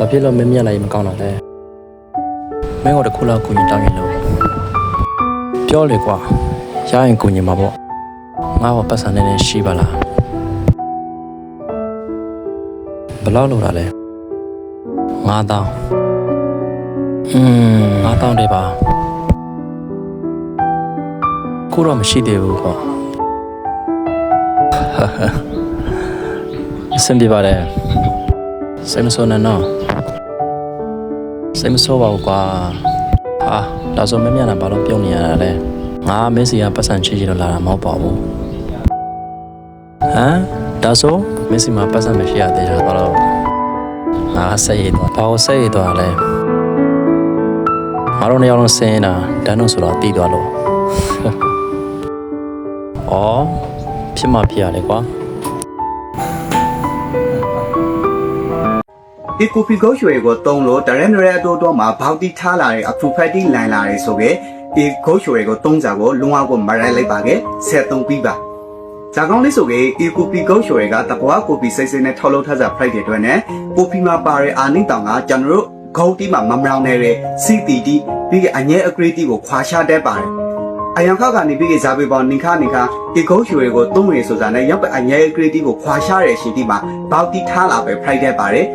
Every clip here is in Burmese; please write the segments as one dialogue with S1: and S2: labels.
S1: ဘာဖြစ်လို့မင်းမြတ်လိုက်မကောင်းတော့လဲမင်းတို့တစ်ခုလောက်ကိုကြီးတောင်းရင်လို့ပြောလေကွာရရင်ကိုကြီးမှာပေါ့ငါ့ဘာပတ်စံနေရှိပါလားဘယ်လောက်လို့တာလဲ9000 9000တဲ့ပါခုတော့မရှိသေးဘူးပေါ့အဆင်ပြေပါတယ်စိတ်မဆိုးနဲ့နော်စိတ်မဆိုးပါဘူးကွာဟာဒါဆိုမင်းမြန်တာဘာလို့ပြုံးနေရတာလဲငါမင်းစီကပတ်စံချီချီတော့လာတာမဟုတ်ပါဘူးဟမ်ဒါဆိုမင်းစီမှာပတ်စံမရှိရသေးတာတော့ငါဆက်ရည်တော့ဘာလို့ဆက်ရည်တော့လဲငါတို့နှစ်ယောက်လုံးဆင်းနေတာတန်းတော့ဆိုတော့တီးသွားလို့အော်ဖြစ်မှဖြစ်ရတယ်ကွာ
S2: ဒီကိုဖီဂိုရွှေကိုတုံးလို့တရက်နရက်အတိုးတော့မှာဘောက်တီထားလာတဲ့အဖူဖက်တီလန်လာတယ်ဆိုကေဒီဂိုရွှေကိုတုံးစားကိုလုံအောင်ကိုမရိုက်လိုက်ပါကေ73ပြီးပါဇာကောင်းလေးဆိုကေဒီကိုဖီဂိုရွှေကတပွားကိုဖီစိတ်စိတ်နဲ့ထောက်လို့ထားစားဖိုက်တဲ့အတွက်နဲ့ကိုဖီမှာပါတဲ့အာနိတောင်ကကျွန်တော်တို့ဂိုတီမှာမမောင်နေတဲ့စီတီတီပြီးကအငဲအဂရီတီကိုခွာရှာတတ်ပါတယ်အယံခောက်ကနေပြီးကဇာပေပေါ်နင်ခါဒီဂိုရွှေကိုတုံးရဆိုတာနဲ့ရောက်တဲ့အငဲအဂရီတီကိုခွာရှာတဲ့ရှင်တီမှာဘောက်တီထားလာပဲဖိုက်တတ်ပါတယ်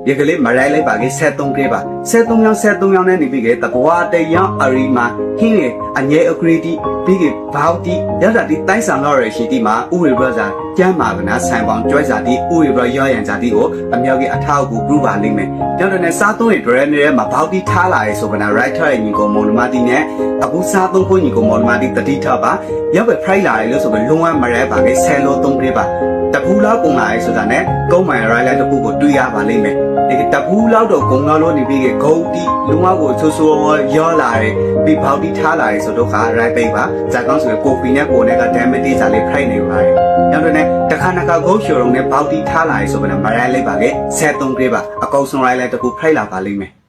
S2: ဒီကလေးမရိုက်လိုက်ပါကေ73ကလေးပါ73ရောင်းနဲ့နေပြီးကေတဘွားတရောင်းအရီမာဟင်းရဲ့အငဲအဂရီတီပြီးကေဘောက်တီရတာဒီတိုင်းဆောင်တော့ရရှိတီမှာဥရိဘဇာကျမ်းမာကနာဆိုင်ပေါင်းကျွဲစာတီဥရိဘရောရန်စာတီကိုအမြောက်ကြီးအထောက်အကူပြုပါလိမ့်မယ်ကြောင့်လည်းစားသုံးရဒရနဲ့မှာဘောက်တီထားလာရဲဆိုကနာ writer ရဲ့ညီကိုမော်လမာတီနဲ့အခုစားသုံးဖို့ညီကိုမော်လမာတီတတိထပါရောက်ပဲ price လာရဲလို့ဆိုပြီးလုံးဝမရိုက်ပါကေ10လို့3ကလေးပါတပူလောက်ကုန်လာရဲဆိုတာနဲ့ကုန်းမိုင် right တပူကိုတွေးရပါလိမ့်မယ်ဒီတပူလောက်တော့ဂုံတော်လို့နေပြီးဂုံတီလုံမကိုချိုးဆိုးရောလာတယ်ပြီးဘောက်တီထားလာတယ်ဆိုတော့ခါ right ပိတ်ပါဇာကောင်းဆိုကိုဖီနဲ့ကိုနဲ့က damage စာလေးဖိုက်နေပါတယ်နောက်တော့ねတခါနခါဂုံရှိုံနဲ့ဘောက်တီထားလာတယ်ဆိုတော့မရိုက်လိုက်ပါလေ73ကလေးပါအကောက်ဆုံး right တပူဖိုက်လာပါလိမ့်မယ်